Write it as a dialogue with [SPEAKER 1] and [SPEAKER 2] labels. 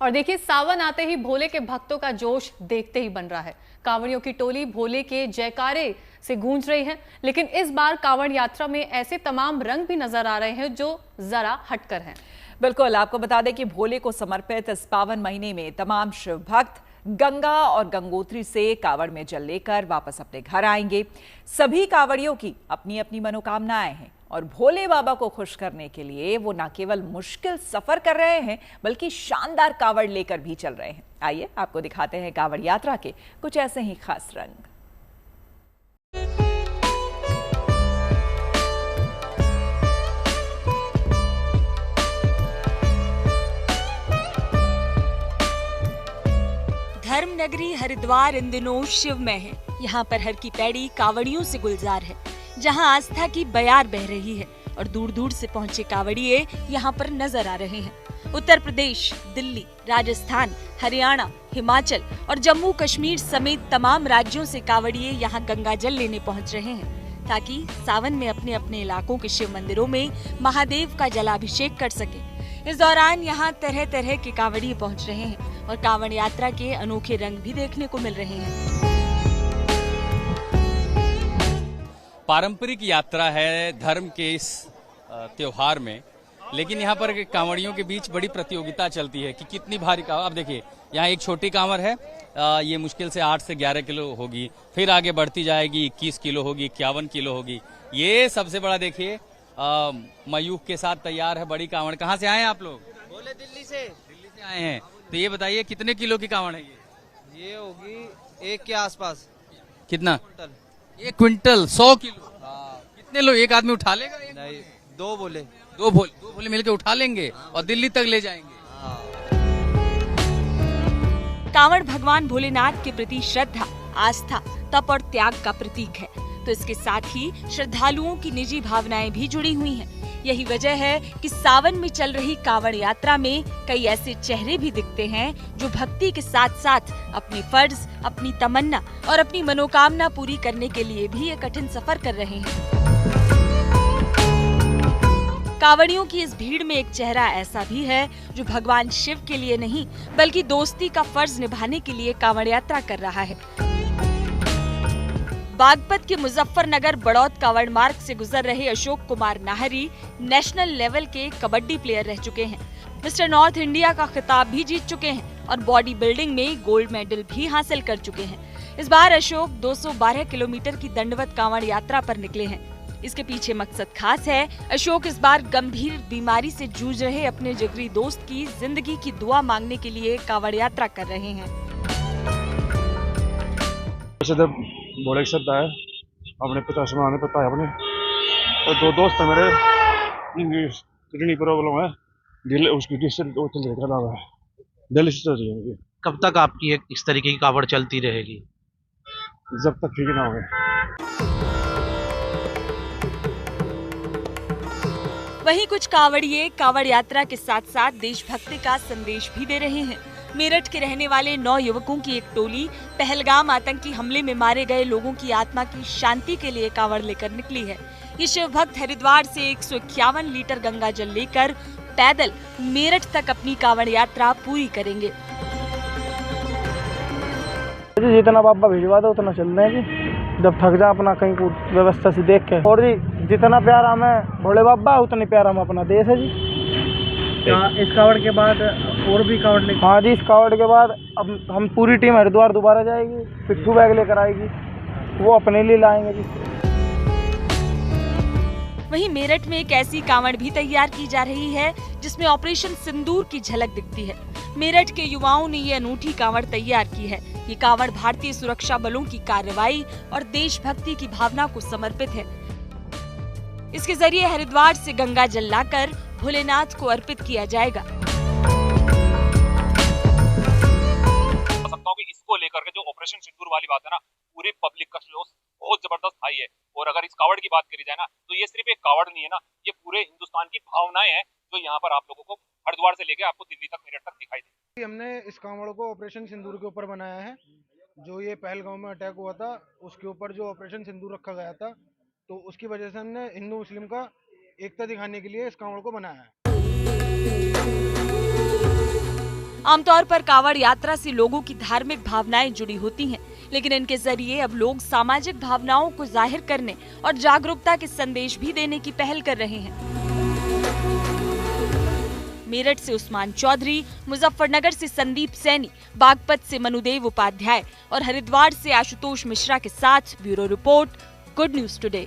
[SPEAKER 1] और देखिए, सावन आते ही भोले के भक्तों का जोश देखते ही बन रहा है। कांवड़ियों की टोली भोले के जयकारे से गूंज रही है, लेकिन इस बार कांवड़ यात्रा में ऐसे तमाम रंग भी नजर आ रहे हैं जो जरा हटकर हैं।
[SPEAKER 2] बिल्कुल, आपको बता दें कि भोले को समर्पित इस पावन महीने में तमाम शिव भक्त गंगा और गंगोत्री से कांवड़ में जल लेकर वापस अपने घर आएंगे। सभी कांवड़ियों की अपनी अपनी मनोकामनाएं हैं और भोले बाबा को खुश करने के लिए वो न केवल मुश्किल सफर कर रहे हैं बल्कि शानदार कांवड़ लेकर भी चल रहे हैं। आइए आपको दिखाते हैं कांवड़ यात्रा के कुछ ऐसे ही खास रंग।
[SPEAKER 3] धर्म नगरी हरिद्वार इन दिनों शिवमय है। यहाँ पर हर की पैड़ी कांवड़ियों से गुलजार है, जहाँ आस्था की बयार बह रही है और दूर दूर से पहुँचे कांवड़िए यहाँ पर नजर आ रहे हैं। उत्तर प्रदेश, दिल्ली, राजस्थान, हरियाणा, हिमाचल और जम्मू कश्मीर समेत तमाम राज्यों से कांवड़िए यहाँ गंगा जल लेने पहुँच रहे हैं, ताकि सावन में अपने अपने इलाकों के शिव मंदिरों में महादेव का जलाभिषेक कर सके। इस दौरान यहाँ तरह तरह के कांवड़िए पहुँच रहे हैं और कांवड़ यात्रा के अनोखे रंग भी देखने को मिल रहे हैं।
[SPEAKER 4] पारंपरिक यात्रा है धर्म के इस त्योहार में, लेकिन यहाँ पर कांवड़ियों के बीच बड़ी प्रतियोगिता चलती है कि कितनी भारी कांवड़। अब देखिए, यहाँ एक छोटी कांवड़ है, ये मुश्किल से 8 से 11 किलो होगी, फिर आगे बढ़ती जाएगी 21 किलो होगी, 51 किलो होगी। ये सबसे बड़ा देखिए मयूख के साथ तैयार है बड़ी कांवड़। कहाँ से आए हैं आप लोग?
[SPEAKER 5] बोले दिल्ली से
[SPEAKER 4] आए हैं। तो ये बताइए कितने किलो की कांवड़ है
[SPEAKER 5] ये होगी 1 के आसपास।
[SPEAKER 4] कितना?
[SPEAKER 5] क्विंटल।
[SPEAKER 4] 1 quintal 100 kilo. कितने लोग एक आदमी उठा लेगा?
[SPEAKER 5] नहीं, 2 बोले।
[SPEAKER 4] दो बोले मिलकर उठा लेंगे और दिल्ली तक ले जाएंगे।
[SPEAKER 3] कांवड़ भगवान भोलेनाथ के प्रति श्रद्धा, आस्था, तप और त्याग का प्रतीक है, तो इसके साथ ही श्रद्धालुओं की निजी भावनाएं भी जुड़ी हुई हैं। यही वजह है कि सावन में चल रही कांवड़ यात्रा में कई ऐसे चेहरे भी दिखते हैं जो भक्ति के साथ साथ अपने फर्ज, अपनी तमन्ना और अपनी मनोकामना पूरी करने के लिए भी ये कठिन सफर कर रहे हैं। कांवड़ियों की इस भीड़ में एक चेहरा ऐसा भी है जो भगवान शिव के लिए नहीं बल्कि दोस्ती का फर्ज निभाने के लिए कांवड़ यात्रा कर रहा है। बागपत के मुजफ्फरनगर बड़ौद कांवड़ मार्ग से गुजर रहे अशोक कुमार नाहरी नेशनल लेवल के कबड्डी प्लेयर रह चुके हैं। मिस्टर नॉर्थ इंडिया का खिताब भी जीत चुके हैं और बॉडी बिल्डिंग में गोल्ड मेडल भी हासिल कर चुके हैं। इस बार अशोक 212 किलोमीटर की दंडवत कांवड़ यात्रा पर निकले हैं। इसके पीछे मकसद खास है। अशोक इस बार गंभीर बीमारी से जूझ रहे अपने जिगरी दोस्त की जिंदगी की दुआ मांगने के लिए कांवड़ यात्रा कर रहे हैं।
[SPEAKER 6] बड़े श्रद्धा है, अपने पिता से मांगे पता है अपने, और 2 दोस्त है मेरे, किडनी प्रॉब्लम है, दिल उसकी दिल से दिल्ली से चल रही है।
[SPEAKER 7] कब तक आपकी इस तरीके की कांवड़ चलती रहेगी?
[SPEAKER 6] जब तक ठीक ना हो।
[SPEAKER 3] वहीं कुछ कांवड़िए कांवड़ यात्रा के साथ साथ देशभक्ति का संदेश भी दे रहे हैं। मेरठ के रहने वाले 9 युवकों की एक टोली पहलगाम आतंकी हमले में मारे गए लोगों की आत्मा की शांति के लिए कांवड़ लेकर निकली है। ये शिव भक्त हरिद्वार से 151 लीटर गंगा जल लेकर पैदल मेरठ तक अपनी कांवड़ यात्रा पूरी करेंगे।
[SPEAKER 8] जितना बाबा भिजवा दो उतना चल रहे हैं, जब थक जा अपना कहीं को व्यवस्था से देख के। और जी जितना प्यारा हमें भोले बाबा उतनी प्यारा हम अपना देश है जी।
[SPEAKER 9] इस कांवड़ के बाद और भी कांवड़ लेके?
[SPEAKER 8] हाँ जी, इस कांवड़ के बाद अब हम पूरी टीम हरिद्वार दोबारा जाएगी, पिट्ठू बैग लेकर आएगी, वो अपने लिए लाएंगे जी।
[SPEAKER 3] वहीं मेरठ में एक ऐसी कांवड़ भी तैयार की जा रही है जिसमें ऑपरेशन सिंदूर की झलक दिखती है। मेरठ के युवाओं ने ये अनूठी कांवड़ तैयार की है। ये कांवड़ भारतीय सुरक्षा बलों की कार्रवाई और देशभक्ति की भावना को समर्पित है। इसके जरिए हरिद्वार से गंगा जल लाकर भोलेनाथ को अर्पित किया जाएगा।
[SPEAKER 10] इसको लेकर के जो ऑपरेशन सिंदूर वाली बात है ना, पूरे पब्लिक का जोश बहुत जबरदस्त हाई है। और अगर इस कांवड़ की बात करी जाए ना, तो ये सिर्फ एक कांवड़ नहीं है ना, ये पूरे हिंदुस्तान की भावनाएं हैं जो यहाँ पर आप लोगों को हरिद्वार से लेके आपको दिल्ली तक, मेरठ तक दिखाई देगी।
[SPEAKER 9] हमने इस कांवड़ को ऑपरेशन सिंदूर के ऊपर बनाया है। जो ये पहलगाम में अटैक हुआ था उसके ऊपर जो ऑपरेशन सिंदूर रखा गया था, तो उसकी वजह से हमने हिंदू मुस्लिम का एकता दिखाने के लिए इस कांवड़ को बनाया है।
[SPEAKER 3] आमतौर पर कावड़ यात्रा से लोगों की धार्मिक भावनाएं जुड़ी होती हैं, लेकिन इनके जरिए अब लोग सामाजिक भावनाओं को जाहिर करने और जागरूकता के संदेश भी देने की पहल कर रहे हैं। मेरठ से उस्मान चौधरी, मुजफ्फरनगर से संदीप सैनी, बागपत से मनुदेव उपाध्याय और हरिद्वार से आशुतोष मिश्रा के साथ bureau report, good news today.